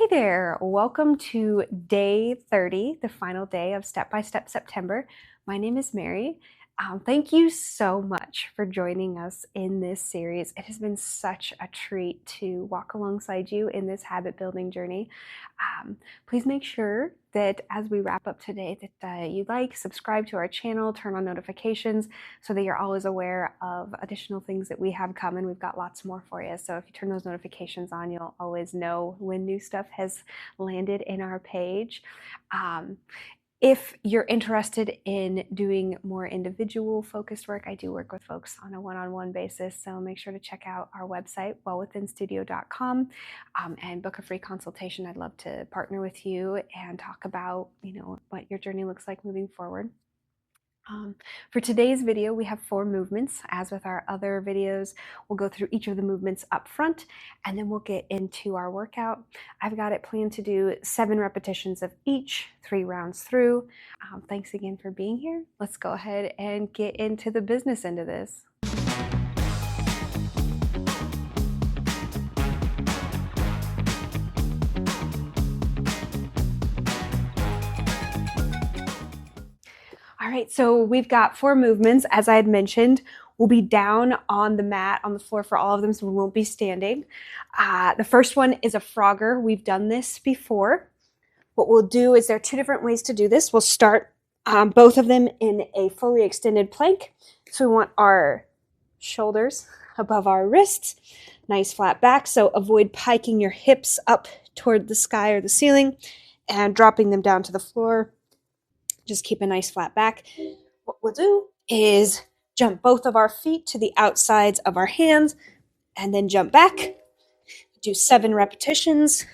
Hey there, welcome to day 30, the final day of Step by Step September. My name is Mary. Thank you so much for joining us in this series. It has been such a treat to walk alongside you in this habit building journey. Please make sure that as we wrap up today that you subscribe to our channel, turn on notifications so that you're always aware of additional things that we have coming. We've got lots more for you. So if you turn those notifications on, you'll always know when new stuff has landed in our page. If you're interested in doing more individual focused work, I do work with folks on a one-on-one basis, so make sure to check out our website, wellwithinstudio.com, and book a free consultation. I'd love to partner with you and talk about, what your journey looks like moving forward. For today's video, we have 4 movements. As with our other videos, we'll go through each of the movements up front, and then we'll get into our workout. I've got it planned to do 7 repetitions of each, 3 rounds through. Thanks again for being here. Let's go ahead and get into the business end of this. All right, so we've got 4 movements. As I had mentioned, we'll be down on the mat, on the floor for all of them, so we won't be standing. The first one is a frogger. We've done this before. What we'll do is there are 2 different ways to do this. We'll start both of them in a fully extended plank. So we want our shoulders above our wrists, nice flat back. So avoid piking your hips up toward the sky or the ceiling and dropping them down to the floor. Just keep a nice flat back. What we'll do is jump both of our feet to the outsides of our hands and then jump back. Do 7 repetitions.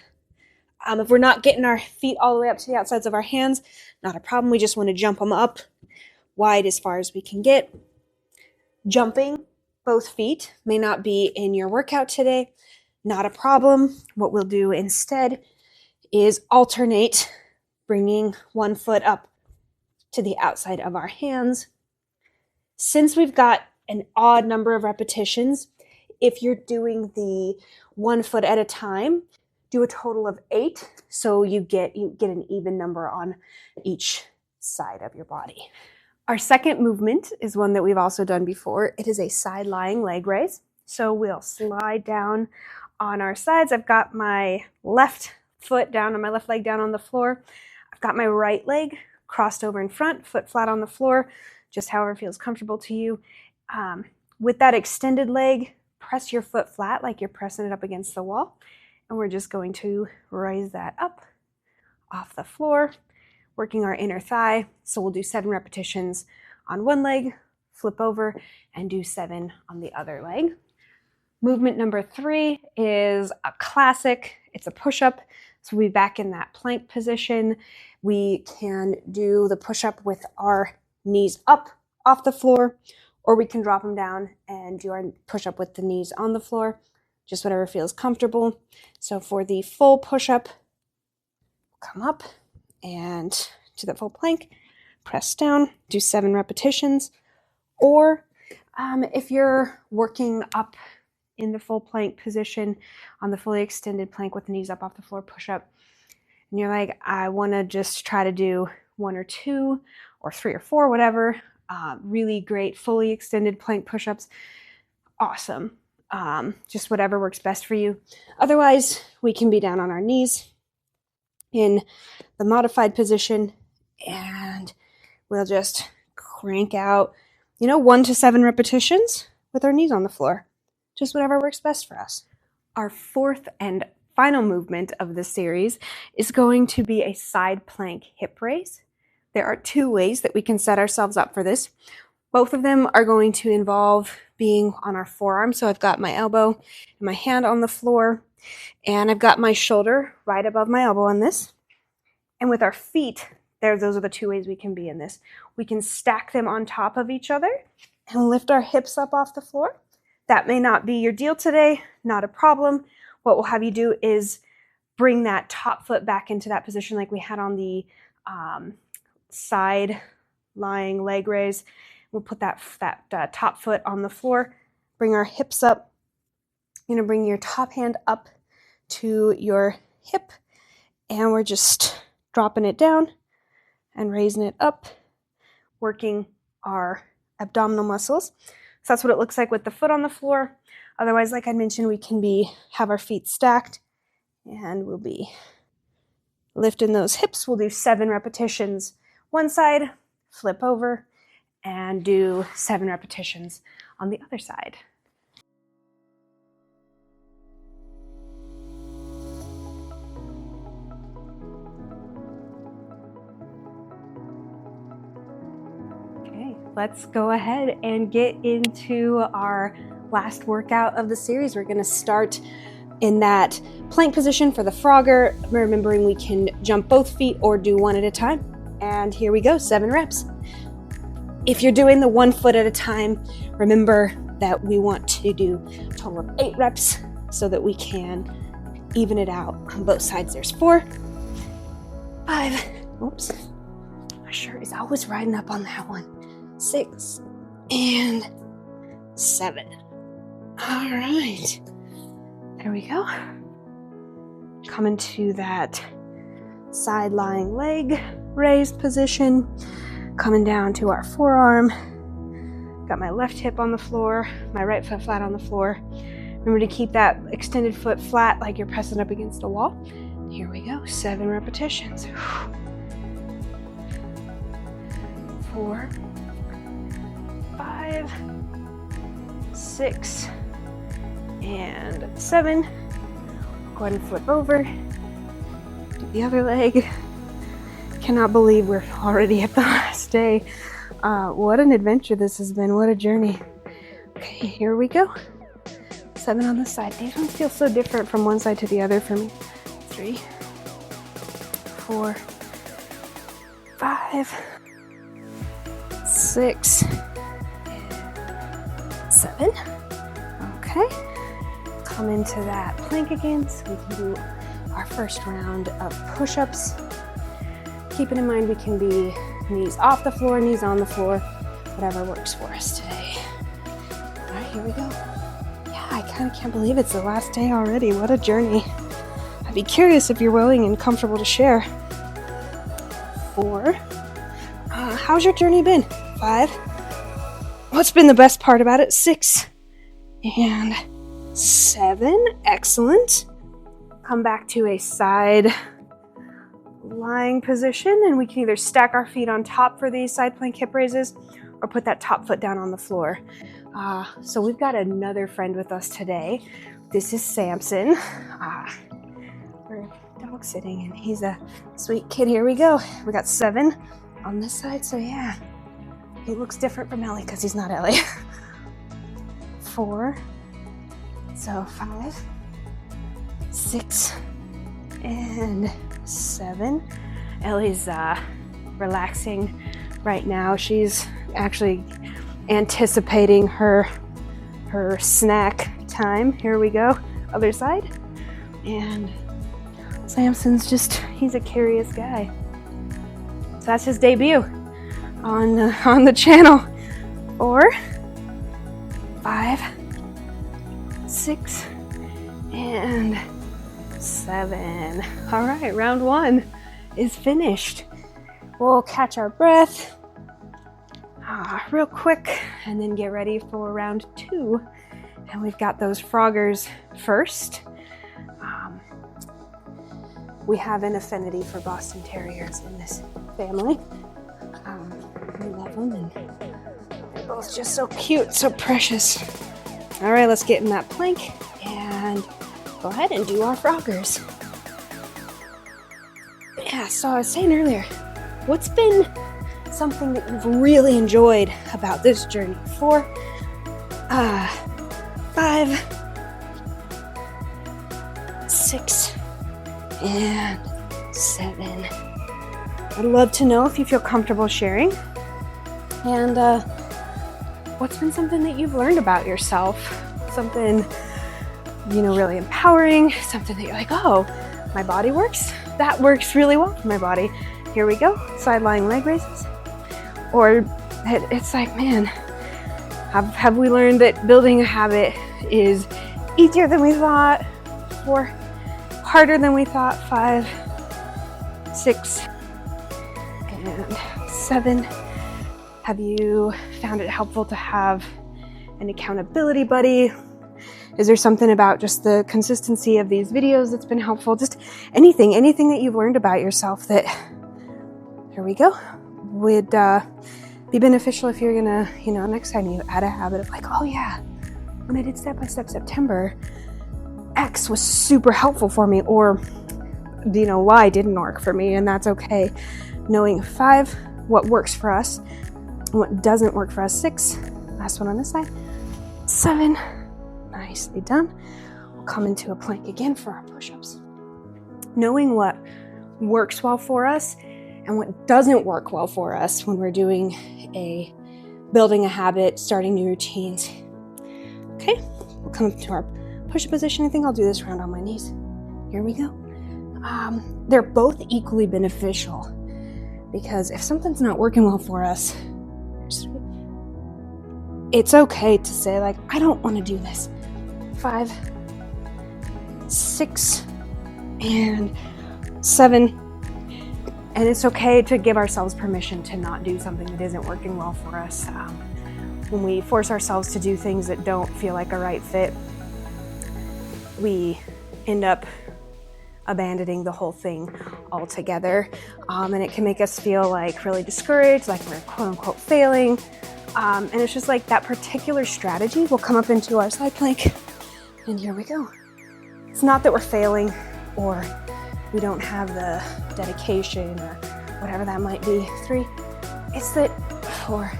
If we're not getting our feet all the way up to the outsides of our hands, not a problem. We just want to jump them up wide as far as we can get. Jumping both feet may not be in your workout today. Not a problem. What we'll do instead is alternate bringing one foot up to the outside of our hands. Since we've got an odd number of repetitions, if you're doing the 1 foot at a time, do a total of 8, so you get an even number on each side of your body. Our second movement is one that we've also done before. It is a side lying leg raise. So we'll slide down on our sides. I've got my left foot down, and my left leg down on the floor. I've got my right leg crossed over in front, foot flat on the floor, just however feels comfortable to you. With that extended leg, press your foot flat like you're pressing it up against the wall. And we're just going to raise that up off the floor, working our inner thigh. So we'll do 7 repetitions on one leg, flip over, and do 7 on the other leg. Movement number 3 is a classic. It's a push-up. So we'll be back in that plank position. We can do the push-up with our knees up off the floor, or we can drop them down and do our push-up with the knees on the floor, just whatever feels comfortable. So for the full push-up, come up and do the full plank, press down, do 7 repetitions. Or if you're working up in the full plank position on the fully extended plank with the knees up off the floor push-up, and you're like, I want to just try to do 1 or 2 or 3 or 4, whatever, really great fully extended plank push-ups, awesome. Just whatever works best for you. Otherwise, we can be down on our knees in the modified position, and we'll just crank out, 1 to 7 repetitions with our knees on the floor. Just whatever works best for us. Our 4th and final movement of this series is going to be a side plank hip raise. There are 2 ways that we can set ourselves up for this. Both of them are going to involve being on our forearm. So I've got my elbow and my hand on the floor, and I've got my shoulder right above my elbow on this. And with our feet, those are the 2 ways we can be in this. We can stack them on top of each other and lift our hips up off the floor. That may not be your deal today, not a problem. What we'll have you do is bring that top foot back into that position like we had on the side lying leg raise. We'll put that top foot on the floor, bring our hips up. You're going to bring your top hand up to your hip And we're just dropping it down and raising it up, working our abdominal muscles. So that's what it looks like with the foot on the floor. Otherwise, like I mentioned, we can have our feet stacked, and we'll be lifting those hips. We'll do 7 repetitions one side, flip over, and do 7 repetitions on the other side. Okay, let's go ahead and get into our last workout of the series. We're going to start in that plank position for the Frogger, remembering we can jump both feet or do one at a time. And here we go, 7 reps. If you're doing the 1 foot at a time, remember that we want to do a total of 8 reps so that we can even it out on both sides. There's 4, 5, oops, my shirt is always riding up on that one, 6, and 7. All right, there we go. Coming to that side lying leg raised position, coming down to our forearm. Got my left hip on the floor, my right foot flat on the floor. Remember to keep that extended foot flat like you're pressing up against a wall. Here we go, 7 repetitions. 4, 5, 6, and 7. Go ahead and flip over. Do the other leg. Cannot believe we're already at the last day. What an adventure this has been. What a journey. Okay, here we go. 7 on this side. These ones feel so different from one side to the other for me. 3, 4, 5, 6, and 7. Okay. Come into that plank again so we can do our first round of push-ups. Keeping in mind we can be knees off the floor, knees on the floor, whatever works for us today. All right, here we go. Yeah, I kind of can't believe it's the last day already. What a journey. I'd be curious if you're willing and comfortable to share. 4. How's your journey been? 5. What's been the best part about it? 6. And 7. Excellent. Come back to a side lying position, and we can either stack our feet on top for these side plank hip raises or put that top foot down on the floor. So we've got another friend with us today. This is Samson. We're dog sitting, and he's a sweet kid. Here we go. We got 7 on this side, so yeah. He looks different from Ellie because he's not Ellie. 4. So 5, 6, and 7. Ellie's relaxing right now. She's actually anticipating her snack time. Here we go. Other side. And Samson's he's a curious guy. So that's his debut on the channel. 4, 5, 6, and 7. All right, round 1 is finished. We'll catch our breath real quick and then get ready for round 2. And we've got those Froggers first. We have an affinity for Boston Terriers in this family. We love them, and they're both just so cute, so precious. All right, let's get in that plank and go ahead and do our Froggers. Yeah, so I was saying earlier, what's been something that you've really enjoyed about this journey? 4, 5, 6, and 7. I'd love to know if you feel comfortable sharing. And what's been something that you've learned about yourself? Something, really empowering, something that you're like, oh, my body works? That works really well for my body. Here we go, side lying leg raises. Or it's like, man, have we learned that building a habit is easier than we thought? 4, harder than we thought? 5, 6, and 7. Have you found it helpful to have an accountability buddy? Is there something about just the consistency of these videos that's been helpful? Just anything that you've learned about yourself that, here we go, would be beneficial if you're gonna, next time you add a habit of like, oh yeah, when I did Step by Step September, X was super helpful for me, or, Y didn't work for me, and that's okay. Knowing 5, what works for us, and what doesn't work for us. 6, last one on this side. 7, nicely done. We'll come into a plank again for our push-ups. Knowing what works well for us and what doesn't work well for us when we're building a habit, starting new routines. Okay, we'll come up to our push-up position. I think I'll do this round on my knees. Here we go. They're both equally beneficial, because if something's not working well for us, it's okay to say like, I don't want to do this. 5, 6, and 7. And it's okay to give ourselves permission to not do something that isn't working well for us. When we force ourselves to do things that don't feel like a right fit, we end up abandoning the whole thing altogether. And it can make us feel like really discouraged, like we're quote unquote failing. And it's just like that particular strategy will come up into our side plank. And here we go. It's not that we're failing or we don't have the dedication or whatever that might be. 3, it's that 4,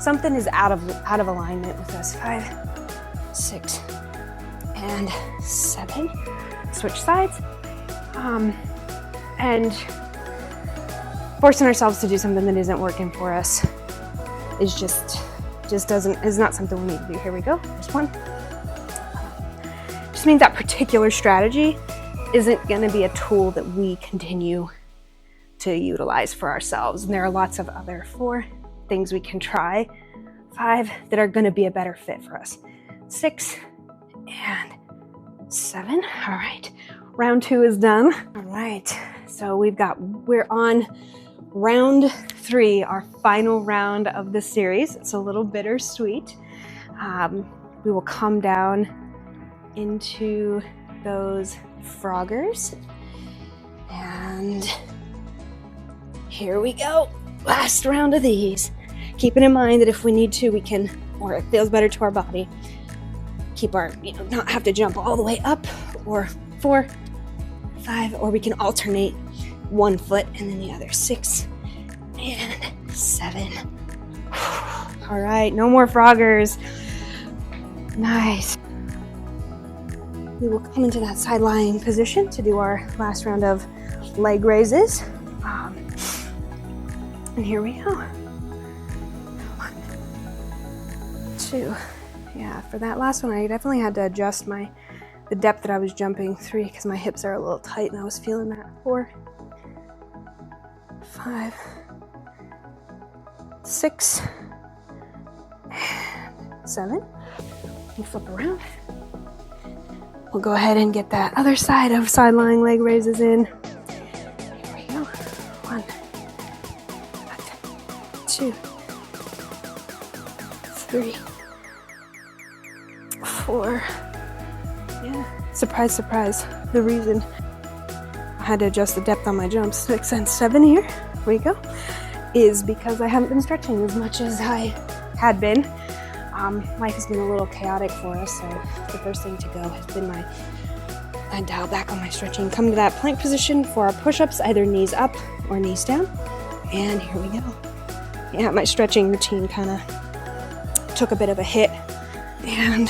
something is out of alignment with us. 5, 6, and 7. Switch sides. And forcing ourselves to do something that isn't working for us is is not something we need to do. Here we go. There's 1. Just means that particular strategy isn't going to be a tool that we continue to utilize for ourselves. And there are lots of other 4 things we can try. 5 that are going to be a better fit for us. 6 and 7. All right. Round 2 is done. All right. So we're on round 3, our final round of the series. It's a little bittersweet. We will come down into those froggers. And here we go. Last round of these. Keeping in mind that if we need to, we can, or it feels better to our body, keep our, not have to jump all the way up, or 4, 5, or we can alternate one foot and then the other. 6 and 7. All right, no more froggers. Nice. We will come into that side lying position to do our last round of leg raises. And here we go. 1, 2. Yeah, for that last one, I definitely had to adjust the depth that I was jumping. 3, because my hips are a little tight and I was feeling that. 4, 5, 6, and 7. We flip around. We'll go ahead and get that other side of side lying leg raises in. Here we go. 1, 2, 3, 4. Yeah. Surprise, surprise. The reason I had to adjust the depth on my jumps, 6 and 7 here, we go, is because I haven't been stretching as much as I had been. Life has been a little chaotic for us, so the first thing to go has been I dial back on my stretching. Come to that plank position for our push-ups, either knees up or knees down. And here we go. Yeah, my stretching routine kind of took a bit of a hit. And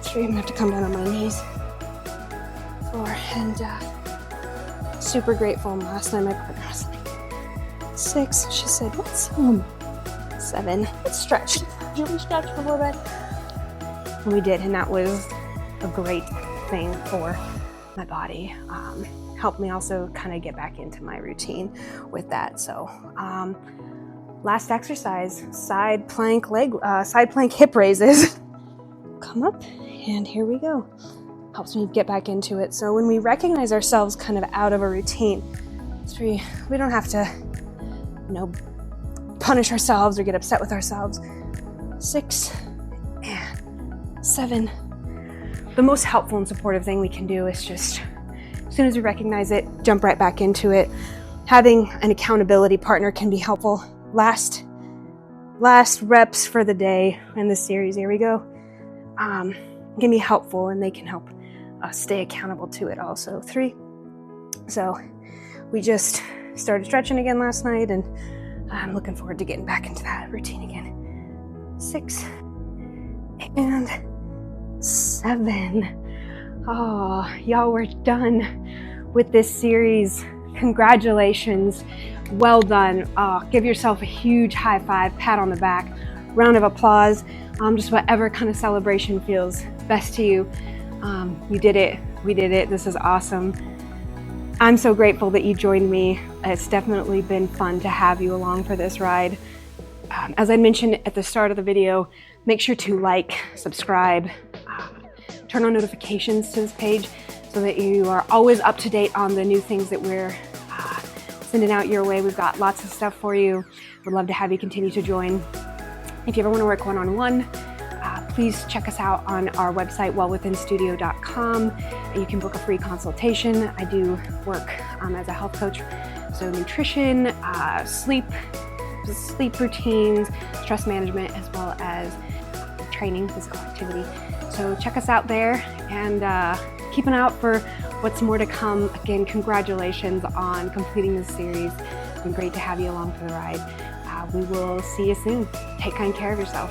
3, I'm gonna have to come down on my knees. 4, and super grateful. Last night my partner was like, 6, she said, what's 7, let's stretch. Should we stretch a little bit? And we did, and that was a great thing for my body. Helped me also kind of get back into my routine with that. So last exercise, side plank hip raises. Come up, and here we go. Helps me get back into it. So when we recognize ourselves kind of out of a routine, 3. We don't have to, punish ourselves or get upset with ourselves. 6 and 7. The most helpful and supportive thing we can do is just, as soon as we recognize it, jump right back into it. Having an accountability partner can be helpful. Last reps for the day in this series, here we go, can be helpful, and they can help us stay accountable to it also. 3. So we just started stretching again last night, and I'm looking forward to getting back into that routine again. 6 and 7. Oh, y'all, we're done with this series. Congratulations. Well done. Give yourself a huge high five, pat on the back, round of applause, just whatever kind of celebration feels best to you. You did it. We did it. This is awesome. I'm so grateful that you joined me. It's definitely been fun to have you along for this ride. As I mentioned at the start of the video, make sure to like, subscribe, turn on notifications to this page so that you are always up to date on the new things that we're sending out your way. We've got lots of stuff for you. Would love to have you continue to join. If you ever want to work one-on-one, please check us out on our website, wellwithinstudio.com. You can book a free consultation. I do work as a health coach, so nutrition, sleep routines, stress management, as well as training, physical activity. So check us out there, and keep an eye out for what's more to come. Again, congratulations on completing this series. It's been great to have you along for the ride. We will see you soon. Take kind care of yourself.